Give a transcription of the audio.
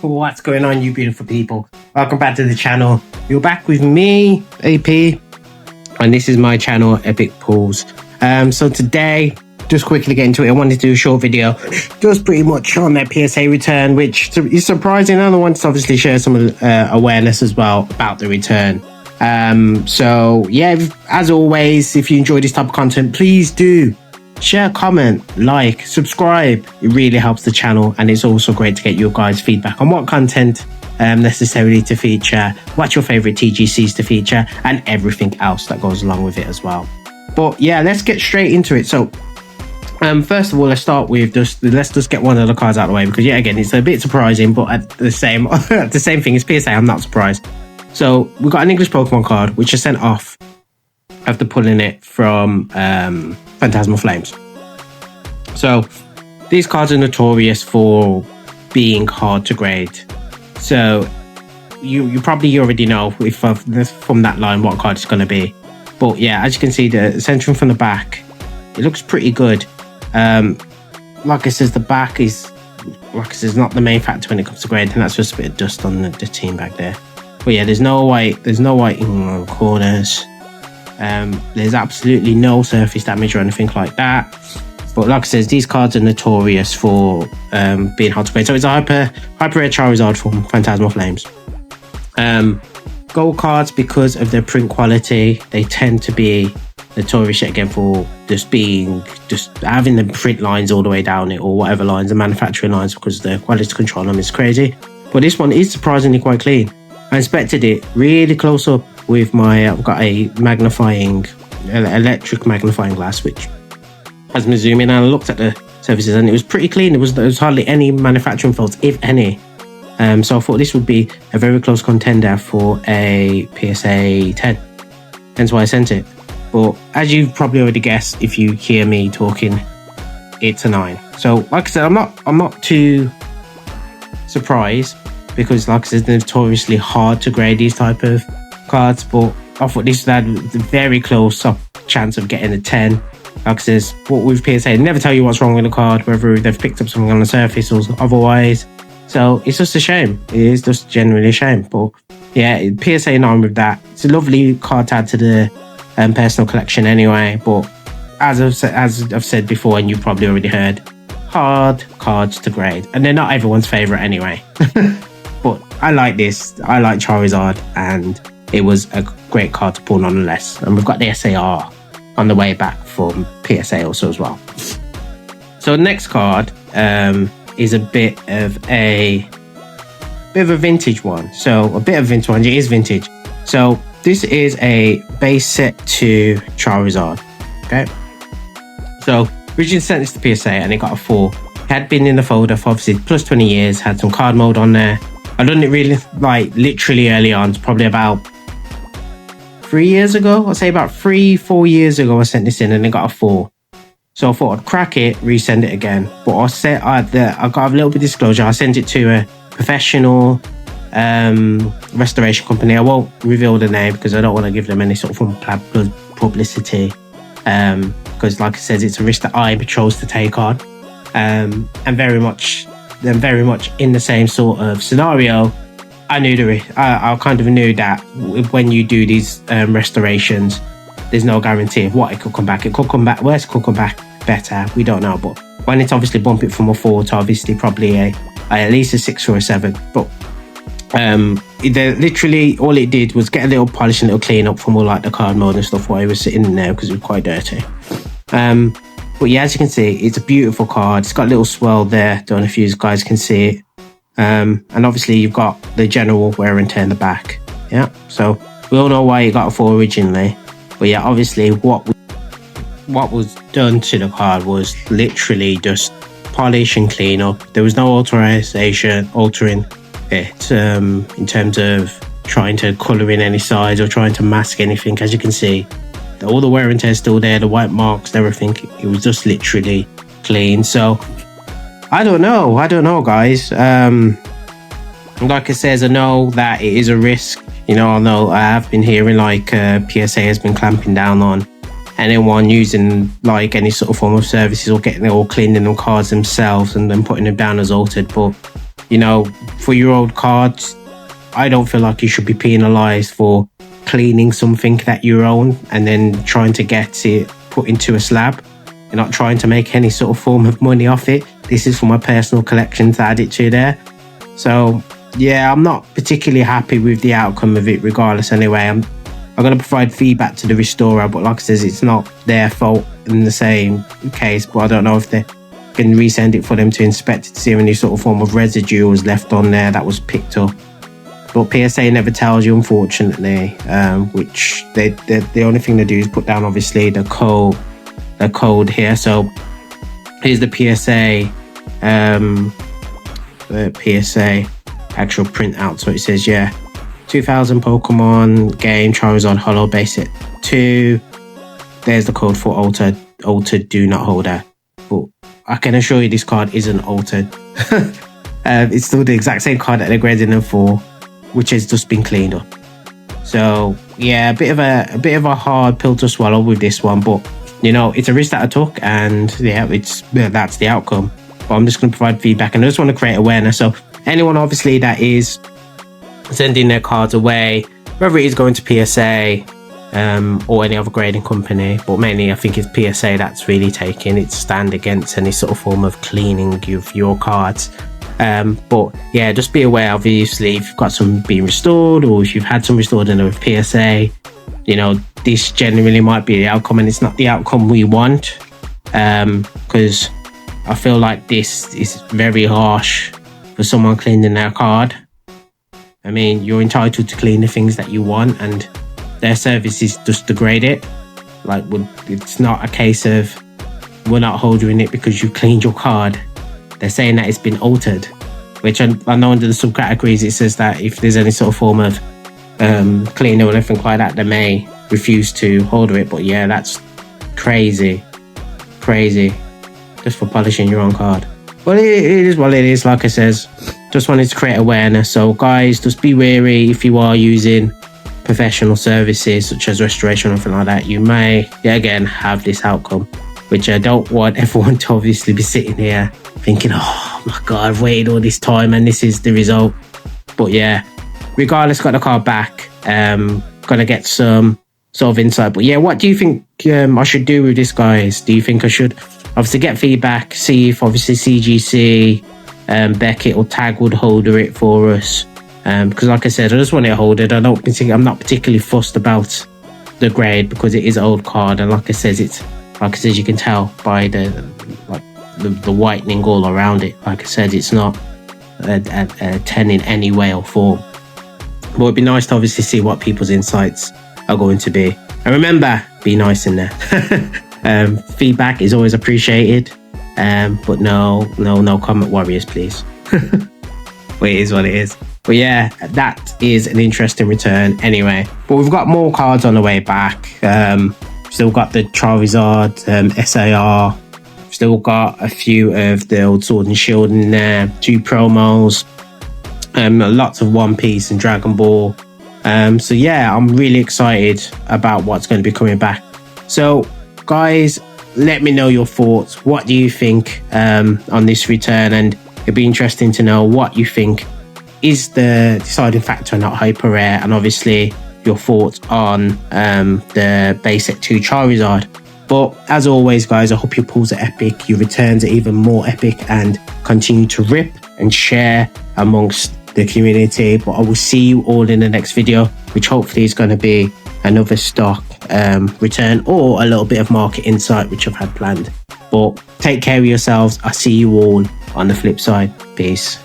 What's going on, you beautiful people? Welcome back to the channel. You're back with me, AP, and this is my channel, Epic Pulls. So today, just quickly get into it, I wanted to do a short video just pretty much on that PSA return, which is surprising, and I want to obviously share some awareness as well about the return. So yeah, as always, if you enjoy this type of content, please do share, comment, like, subscribe. It really helps the channel, and it's also great to get your guys' feedback on what content necessarily to feature, what's your favorite TGCs to feature, and everything else that goes along with it as well. But yeah, let's get straight into it. So first of all, let's start with let's just get one of the cards out of the way, because yeah, again, it's a bit surprising, but at the same thing as PSA, I'm not surprised. So we got an English Pokemon card which is sent off after pulling it from Phantasmal Flames. So these cards are notorious for being hard to grade. So you probably already know if from that line what card it's going to be. But yeah, as you can see, the centering from the back, it looks pretty good. Like I said, the back is, like I said, not the main factor when it comes to grade, and that's just a bit of dust on the team back there. But yeah, there's no white in the corners. There's absolutely no surface damage or anything like that. But like I said, these cards are notorious for being hard to grade. So it's a hyper rare Charizard from Phantasmal Flames. Gold cards, because of their print quality, they tend to be notorious yet again for just having the print lines all the way down it, or whatever lines, the manufacturing lines, because the quality control on them is crazy. But this one is surprisingly quite clean. I inspected it really close up with my, I've got a electric magnifying glass, which has me zoom in, and I looked at the surfaces and it was pretty clean. There was hardly any manufacturing faults, if any. So I thought this would be a very close contender for a PSA 10. Hence why I sent it. But as you've probably already guessed, if you hear me talking, it's a 9. So like I said, I'm not too surprised, because like I said, it's notoriously hard to grade these type of cards. But I thought this had a very close up chance of getting a 10. Like I said, what with PSA, they never tell you what's wrong with the card, whether they've picked up something on the surface or otherwise. So it's just a shame. It is just genuinely a shame. But yeah, PSA 9 with that. It's a lovely card to add to the personal collection anyway. But as I've said before, and you've probably already heard, hard cards to grade, and they're not everyone's favorite anyway. But I like this. I like Charizard, and it was a great card to pull nonetheless. And we've got the SAR on the way back from PSA also as well. So the next card is a bit of a vintage one. So a bit of vintage one. It is vintage. So this is a base set 2 Charizard. Okay. So originally sent this to PSA and it got a 4. It had been in the folder for obviously plus 20 years. Had some card mode on there. I done it really literally early on. It's probably about 3 years ago. I'd say about 3-4 years ago I sent this in and it got a 4. So I thought I'd crack it, resend it again. But I got a little bit of disclosure. I sent it to a professional restoration company. I won't reveal the name because I don't want to give them any sort of publicity. Because like I said, it's a risk that I chose to take on. And very much in the same sort of scenario. I kind of knew that when you do these restorations, there's no guarantee of what it could come back. It could come back worse, it could come back better. We don't know. But when it's obviously bump it from a 4 to obviously probably at least a 6 or a 7. But literally all it did was get a little polish and a little clean up from all like the card mode and stuff while it was sitting in there, because it was quite dirty. But yeah, as you can see, it's a beautiful card. It's got a little swirl there. Don't know if you guys can see it. And obviously you've got the general wear and tear in the back. Yeah, so we all know why it got a 4 originally. But yeah, obviously what was done to the card was literally just polish and clean up. There was no altering it in terms of trying to colour in any sides or trying to mask anything. As you can see, all the wear and tear is still there, the white marks, everything. It was just literally clean. So I don't know guys. Like I said, I know that it is a risk. I know I have been hearing like PSA has been clamping down on anyone using like any sort of form of services or getting it all cleaned in them cards themselves and then putting them down as altered. But you know, for your old cards, I don't feel like you should be penalized for cleaning something that you own and then trying to get it put into a slab. You're not trying to make any sort of form of money off it. This is for my personal collection to add it to there. So yeah, I'm not particularly happy with the outcome of it regardless anyway. I'm going to provide feedback to the restorer, but like I said, it's not their fault in the same case. But I don't know if they can resend it for them to inspect it to see if any sort of form of residue was left on there that was picked up. But PSA never tells you, unfortunately, which the only thing they do is put down obviously the code here. So here's the PSA actual printout. So it says, yeah, 2000 Pokemon game Charizard Holo Basic 2. There's the code for altered do not hold that. But I can assure you this card isn't altered. It's still the exact same card that they're grading them for, which has just been cleaned up. So yeah, a bit of a hard pill to swallow with this one, but you know, it's a risk that I took, and yeah, that's the outcome. But I'm just going to provide feedback, and I just want to create awareness. So anyone obviously that is sending their cards away, whether it is going to PSA or any other grading company, but mainly I think it's PSA that's really taking its stand against any sort of form of cleaning of your cards. But yeah, just be aware, obviously, if you've got some being restored, or if you've had some restored and with PSA, you know, this generally might be the outcome, and it's not the outcome we want, because I feel like this is very harsh for someone cleaning their card. I mean, you're entitled to clean the things that you want, and their service is just degrade it. Like, it's not a case of we're not holding it because you cleaned your card. They're saying that it's been altered, which I know under the subcategories it says that if there's any sort of form of cleaner or anything like that, they may refuse to hold it. But yeah, that's crazy just for polishing your own card. But it is what it is. Like I says, just wanted to create awareness. So guys, just be wary if you are using professional services such as restoration or anything like that. You may again have this outcome, which I don't want everyone to obviously be sitting here thinking, oh my god, I've waited all this time and this is the result. But yeah, regardless, got the card back. Gonna get some sort of insight. But yeah, what do you think I should do with this, guys? Do you think I should obviously get feedback, see if obviously CGC, Beckett or Tag would holder it for us? Because like I said, I just want it holded. I'm not particularly fussed about the grade because it is an old card, and like I said, you can tell by the whitening all around it. Like I said, it's not a 10 in any way or form. But it'd be nice to obviously see what people's insights are going to be. And remember, be nice in there. Feedback is always appreciated, but no comment warriors, please. But it is what it is. But yeah, that is an interesting return anyway. But we've got more cards on the way back. Still got the Charizard SAR. Still got a few of the old Sword and Shield in there. 2 promos. Lots of One Piece and Dragon Ball. So yeah, I'm really excited about what's going to be coming back. So guys, let me know your thoughts. What do you think on this return? And it'd be interesting to know what you think is the deciding factor, not hyper rare, and obviously your thoughts on the basic 2 Charizard. But as always, guys, I hope your pulls are epic, your returns are even more epic, and continue to rip and share amongst the community. But I will see you all in the next video, which hopefully is going to be another stock return or a little bit of market insight, which I've had planned. But take care of yourselves. I'll see you all on the flip side. Peace.